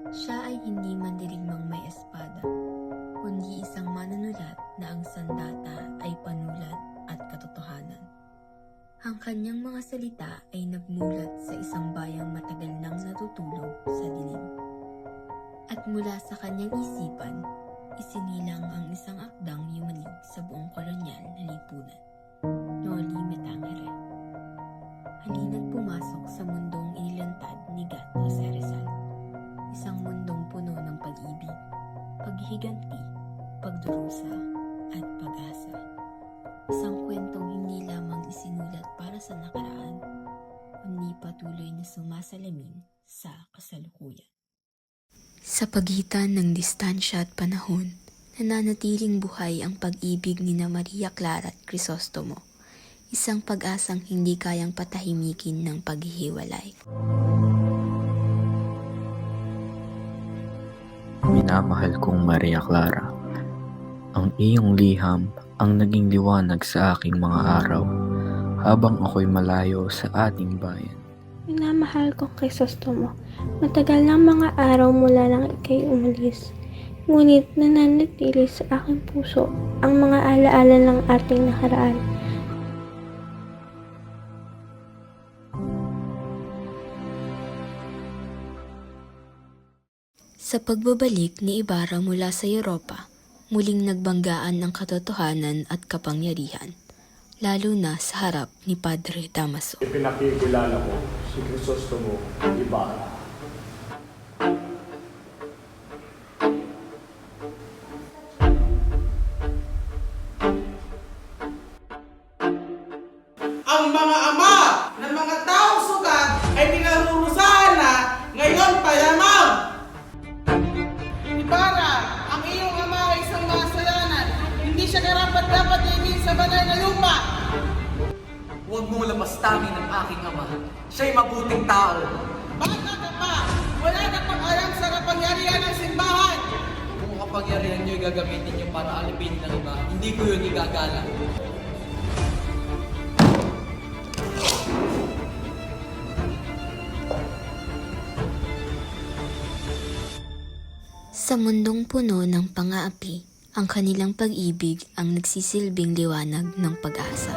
Siya ay hindi mandirigmang may espada, kundi isang manunulat na ang sandata ay panulat at katotohanan. Ang kanyang mga salita ay nagmulat sa isang bayang matagal nang natutulog sa dilim. At mula sa kanyang isipan, isinilang ang isang akdang yumanig sa buong kolonyal na lipunan. Noli Me Tangere. Halina't pumasok sa mundong inilantad ni Gat Jose Rizal. Isang mundong puno ng pag-ibig, paghihiganti, pagdurusa, at pag-asa. Isang kwentong hindi lamang isinulat para sa nakaraan, kundi patuloy na sumasalamin sa kasalukuyan. Sa pagitan ng distansya at panahon, nananatiling buhay ang pag-ibig ni na Maria Clara at Crisostomo, isang pag-asang hindi kayang patahimikin ng paghihiwalay. Minamahal kong Maria Clara, ang iyong liham ang naging liwanag sa aking mga araw habang ako'y malayo sa ating bayan. Minamahal kong Crisostomo, matagal ng mga araw mula nang ika'y umalis. Ngunit nananatili sa aking puso ang mga alaala ng ating nakaraan. Sa pagbabalik ni Ibarra mula sa Europa, muling nagbanggaan ng katotohanan at kapangyarihan, lalo na sa harap ni Padre Damaso. Ipinakikilala ko si Crisostomo Ibarra. Ang mga ama ng mga taong sugat ay pinarurusahan na ngayon pa lamang. Ibarra, ang iyong ama ay isang makasalanan. Hindi siya karapat-dapat iigin sa banal na lupa. Huwag mong lapastamin ang aking ama. Siya'y mabuting tao. Bata ka pa, wala na pang alam sa kapangyarihan ng simbahan. Kung kapangyarihan niyo'y gagamitin niyo para alipin ng iba, hindi ko yun igagala. Sa mundong puno ng pang-aapi, ang kanilang pag-ibig ang nagsisilbing liwanag ng pag-asa.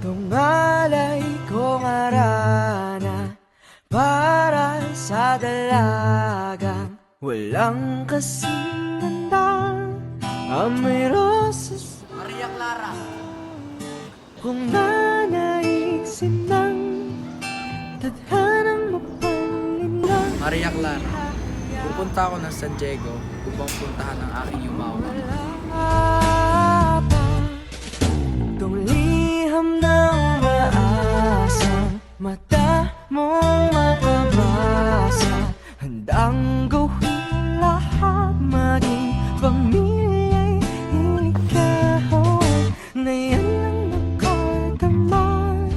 Tumalay kong arana para sa dalagang walang kasing ganda. Amoy rosas Maria Clara, kung nanaigsin ng tadhanang mapalinlang. Maria Clara, pupunta ako ng San Diego upang puntahan ang aking yumawa. Wala pa itong liham na umaasang mata mong mababasa. Handang gawin lahat, maging pamilya'y ikaw na yan lang nakataman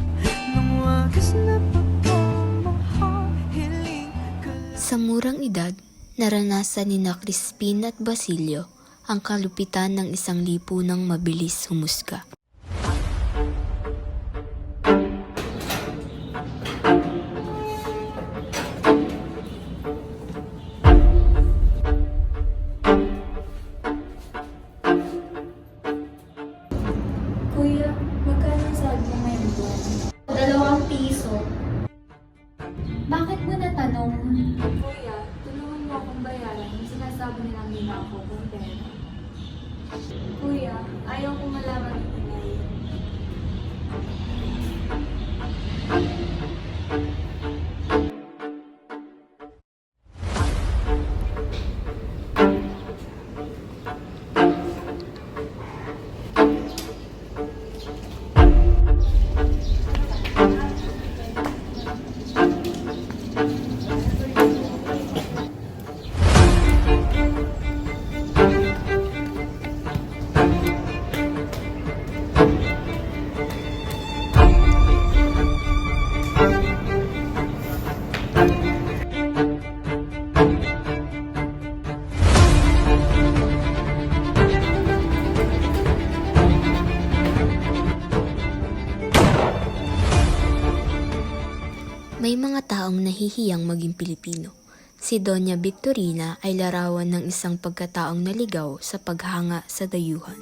ng wagas na pagkamahal. Hiling ka lang. Sa murang edad, naranasan ni na Crispin at Basilio ang kalupitan ng isang lipunang mabilis humusga. Kuya, magkano ang sahod mo ngayong buwan? 2 piso. Bakit mo natanong? Kuya, tulungan mo akong bayaran yung sinasabi nilang hindi na ako kung pera. Kuya, ayaw ko malaman ito ngayon. taong nahihiyang maging Pilipino. Si Doña Victorina ay larawan ng isang pagkataong naligaw sa paghanga sa dayuhan.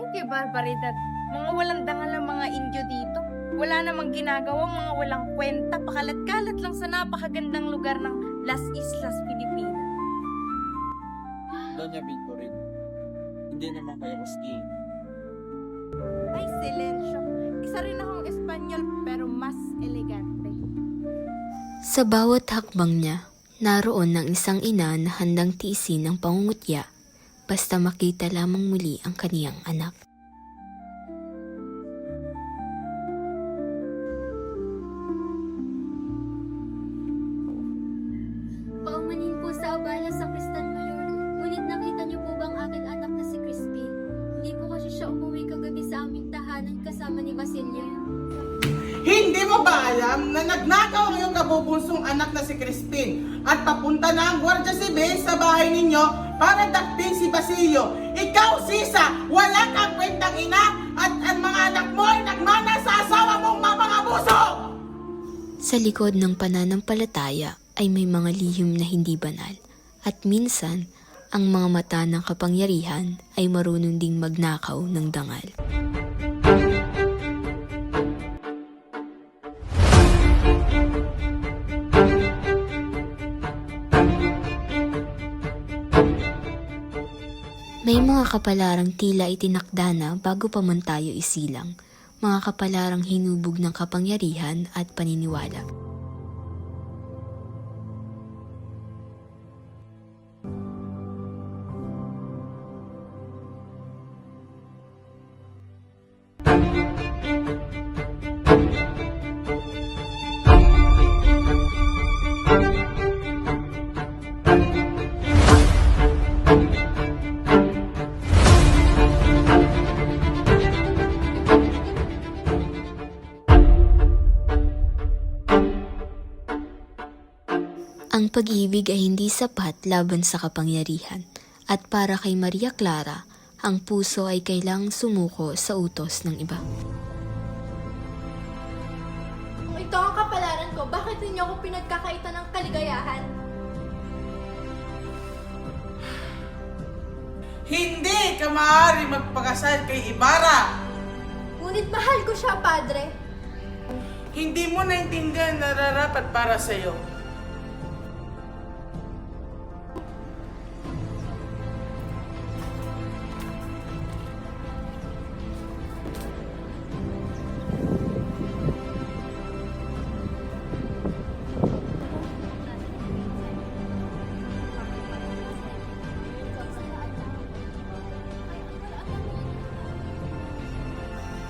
Ay, kay barbaridad. Mga walang dangal ang mga Indio dito. Wala namang ginagawang mga walang kwenta. Pakalat-kalat lang sa napakagandang lugar ng Las Islas, Pilipinas. Doña Victorine, hindi naman kayo skiing. Ay, silensyo. Isa rin akong Espanyol pero mas elegante. Sa bawat hakbang niya, naroon ng isang ina na handang tiisin ang pangungutya basta makita lamang muli ang kaniyang anak. Paumanin po sa abala sa Kristan Mayor. Ngunit nakita niyo po bang aking anak na si Crispy? Hindi po kasi siya umuwi kagabi sa aming tahanan kasama ni Basilio. Hindi mo ba alam na nagnakaw ang iyong kabubunsong anak na si Crispin at papunta na ang Guardia Civil sa bahay ninyo para dakpin si Basilio? Ikaw, Sisa, wala kang kwentang ina at ang mga anak mo ay nagmana sa asawa mong mapangabuso! Sa likod ng pananampalataya ay may mga lihim na hindi banal at minsan ang mga mata ng kapangyarihan ay marunong ding magnakaw ng dangal. May mga kapalarang tila itinakda na bago pa man tayo isilang, mga kapalarang hinubog ng kapangyarihan at paniniwala. Ang pag-ibig ay hindi sapat laban sa kapangyarihan, at para kay Maria Clara, ang puso ay kailangang sumuko sa utos ng iba. Kung ito ang kapalaran ko, bakit hindi ako pinagkakaitan ng kaligayahan? Hindi ka maaari magpakasal kay Ibarra! Ngunit mahal ko siya, Padre. Hindi mo naintindihan na nararapat para sa'yo.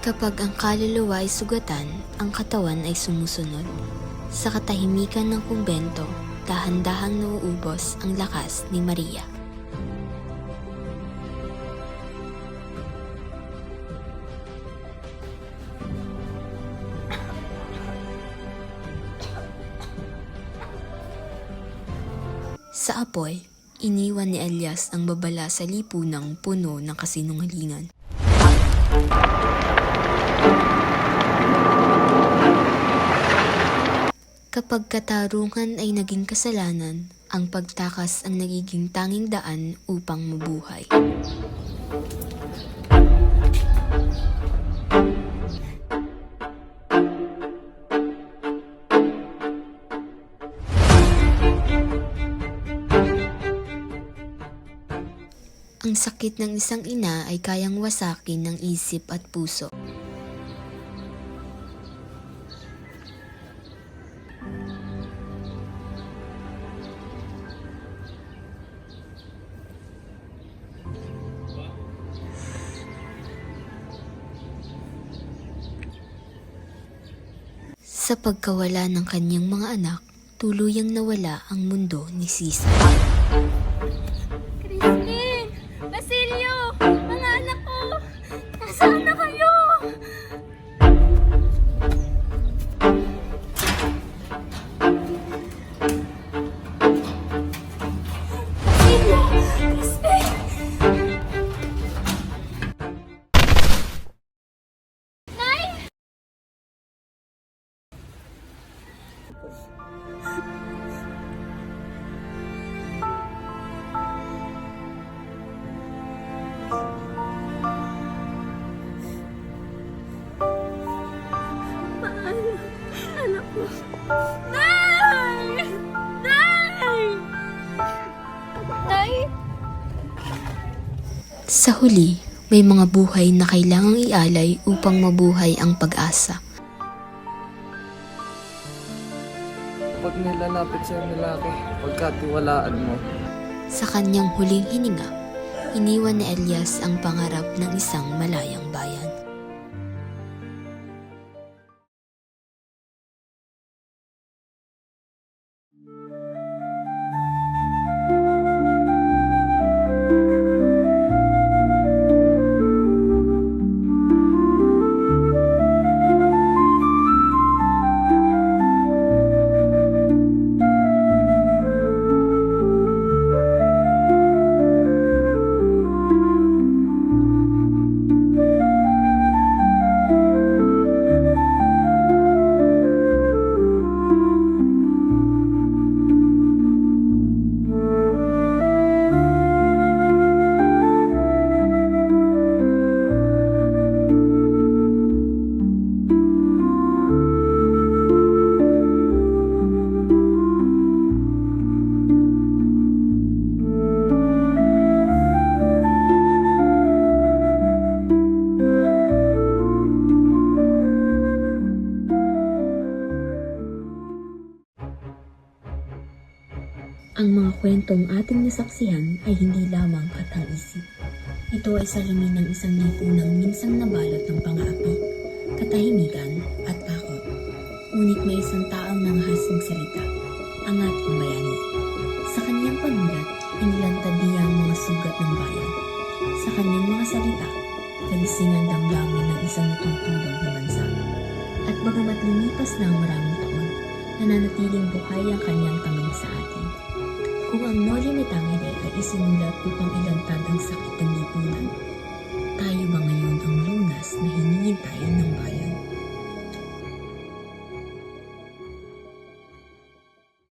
Kapag ang kaluluwa ay sugatan, ang katawan ay sumusunod. Sa katahimikan ng kumbento, dahan-dahang nauubos ang lakas ni Maria. Sa apoy, iniwan ni Elias ang babala sa lipunang puno ng kasinungalingan. Kapag katarungan ay naging kasalanan, ang pagtakas ang nagiging tanging daan upang mabuhay. Ang sakit ng isang ina ay kayang wasakin ng isip at puso. Sa pagkawala ng kanyang mga anak, tuluyang nawala ang mundo ni Sisa. Crispin! Basilio! Mga anak ko! Nasaan na kayo? Basilio! Crispin! Nay! Nay! Sa huli, may mga buhay na kailangang ialay upang mabuhay ang pag-asa. Pag nilalapit sa lalaki, pagkatiwalaan mo. Sa kanyang huling hininga, iniwan ni Elias ang pangarap ng isang malayang bayan. Ang mga kwentong ating nasaksihan ay hindi lamang katang-isip. Ito ay salamin ng isang lipunang minsang nabalot ng pang-aapi, katahimikan at takot. Ngunit may isang taong nanghasing salita, ang ating bayani. Sa kanyang panulat, inilantad niya ang mga sugat ng bayan. Sa kanyang mga salita, nagising ang damdamin ng isang natutulog na bansa. At bagamat lumipas na ang maraming taon, nananatiling buhay ang kanyang tamin sa atin. Kung ang Noli Me Tangere ay isinulat upang ilantad ang sakit ng lipunan, tayo ba ngayon ang lunas na hinihintay ng bayan?